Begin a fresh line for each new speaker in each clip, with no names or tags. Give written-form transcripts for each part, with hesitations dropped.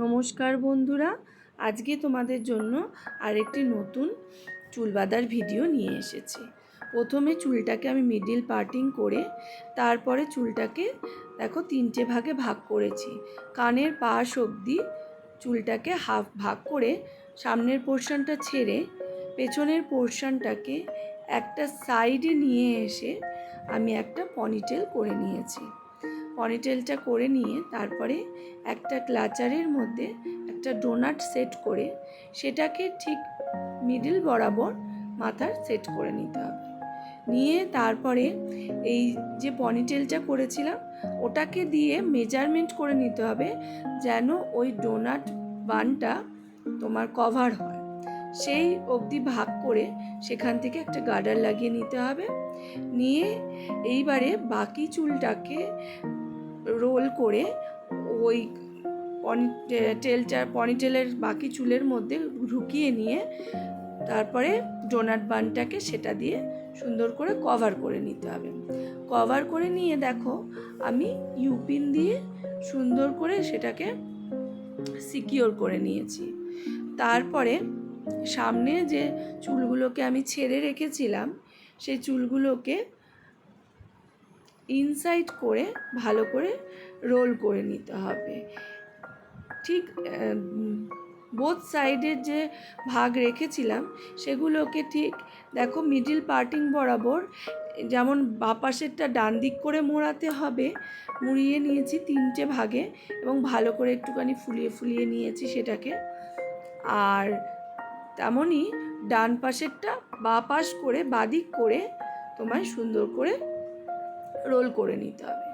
নমস্কার বন্ধুরা, আজকে তোমাদের জন্য আরেকটি নতুন চুল বাঁধার ভিডিও নিয়ে এসেছি। প্রথমে চুলটাকে আমি মিডিল পার্টিং করে তারপরে চুলটাকে দেখো 3টে ভাগে ভাগ করেছি। কানের পাশ অবধি চুলটাকে হাফ ভাগ করে সামনের পোর্শনটা ছেড়ে পেছনের পোর্শনটাকে একটা সাইডে নিয়ে এসে আমি একটা পনিটেল করে নিয়েছি। পনিটেলটা করে নিয়ে তারপরে একটা ক্লাচারের মধ্যে একটা ডোনাট সেট করে সেটাকে ঠিক মিডল বরাবর মাথার সেট করে নিতে হবে। নিয়ে তারপরে এই যে পনিটেলটা করেছিলাম ওটাকে দিয়ে মেজারমেন্ট করে নিতে হবে যেন ওই ডোনাট বানটা তোমার কভার হয়, সেই অবধি ভাগ করে সেখান থেকে একটা গার্ডার লাগিয়ে নিতে হবে। নিয়ে এইবারে বাকি চুলটাকে রোল করে ওই পনিটেলের বাকি চুলের মধ্যে ঢুকিয়ে নিয়ে তারপরে ডোনাট বানটাকে সেটা দিয়ে সুন্দর করে কভার করে নিতে হবে। কভার করে নিয়ে দেখো আমি ইউপিন দিয়ে সুন্দর করে সেটাকে সিকিওর করে নিয়েছি। তারপরে সামনে যে চুলগুলোকে আমি ছেড়ে রেখেছিলাম সেই চুলগুলোকে ইনসাইড করে ভালো করে রোল করে নিতে হবে। ঠিক বোথ সাইডের যে ভাগ রেখেছিলাম সেগুলোকে ঠিক দেখো মিডিল পার্টিং বরাবর, যেমন বাঁ পাশেরটা ডান দিক করে মোড়াতে হবে, মুড়িয়ে নিয়েছি 3টে ভাগে এবং ভালো করে একটুখানি ফুলিয়ে ফুলিয়ে নিয়েছি সেটাকে। আর তেমনই ডান পাশেরটা বাঁ পাশ করে বাদিক করে তোমায় সুন্দর করে রোল করে নিতে হবে।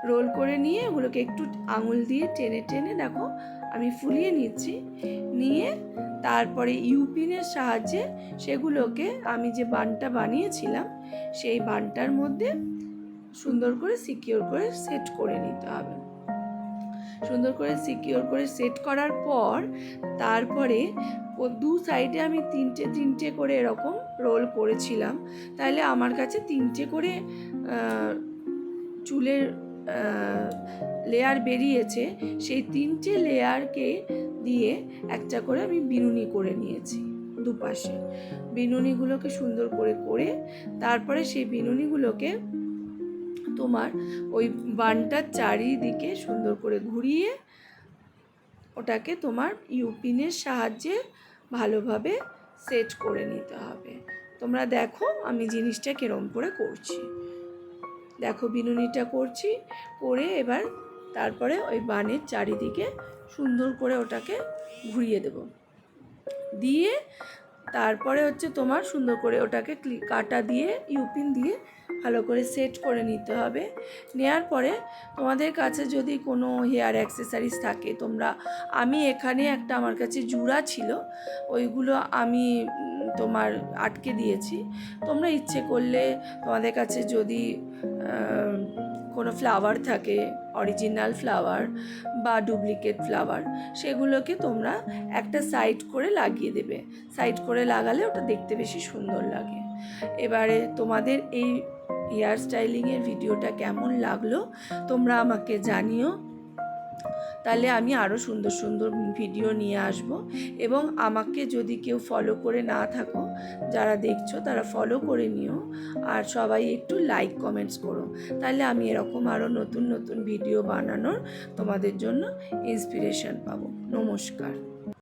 রোল করে নিয়ে ওগুলোকে একটু আঙুল দিয়ে টেনে টেনে দেখো আমি ফুলিয়ে নিচ্ছি। নিয়ে তারপরে ইউপিনের সাহায্যে সেগুলোকে আমি যে বানটা বানিয়েছিলাম সেই বানটার মধ্যে সুন্দর করে সিকিওর করে সেট করে নিতে হবে। সুন্দর করে সিকিওর করে সেট করার পর তারপরে দু সাইডে আমি 3টে করে এরকম রোল করেছিলাম, তাহলে আমার কাছে 3টে করে চুলের লেয়ার বেরিয়েছে। সেই 3টে লেয়ারকে দিয়ে একটা করে আমি বিনুনি করে নিয়েছি দুপাশে। বিনুনিগুলোকে সুন্দর করে করে তারপরে সেই বিনুনিগুলোকে তোমার ওই বানটার চারিদিকে সুন্দর করে ঘুরিয়ে ওটাকে তোমার ইউপিনের সাহায্যে ভালোভাবে সেট করে নিতে হবে। তোমরা দেখো আমি জিনিসটা কিরম করে করছি। দেখো বিনুনিটা করছি করে এবার তারপরে ওই বানের চারিদিকে সুন্দর করে ওটাকে ঘুরিয়ে দেব। দিয়ে তারপরে হচ্ছে তোমার সুন্দর করে ওটাকে কাটা দিয়ে ইউপিন দিয়ে ভালো করে সেট করে নিতে হবে। নেওয়ার পরে তোমাদের কাছে যদি কোনো হেয়ার অ্যাক্সেসারিজ থাকে আমি এখানে একটা আমার কাছে জুড়া ছিল, ওইগুলো আমি তোমার আটকে দিয়েছি। তোমরা ইচ্ছে করলে তোমাদের কাছে যদি কোনো ফ্লাওয়ার থাকে, অরিজিনাল ফ্লাওয়ার বা ডুপ্লিকেট ফ্লাওয়ার, সেগুলোকে তোমরা একটা সাইড করে লাগিয়ে দেবে। সাইড করে লাগালে ওটা দেখতে বেশি সুন্দর লাগে। এবারে তোমাদের এই হেয়ার স্টাইলিংয়ের ভিডিওটা কেমন লাগলো তোমরা আমাকে জানিও, তাহলে আমি আরও সুন্দর সুন্দর ভিডিও নিয়ে আসব। এবং আমাকে যদি কেউ ফলো করে না থাকো, যারা দেখছো তারা ফলো করে নিও। আর সবাই একটু লাইক কমেন্টস করো, তাহলে আমি এরকম আরও নতুন নতুন ভিডিও বানানোর তোমাদের জন্য ইন্সপিরেশন পাবো। নমস্কার।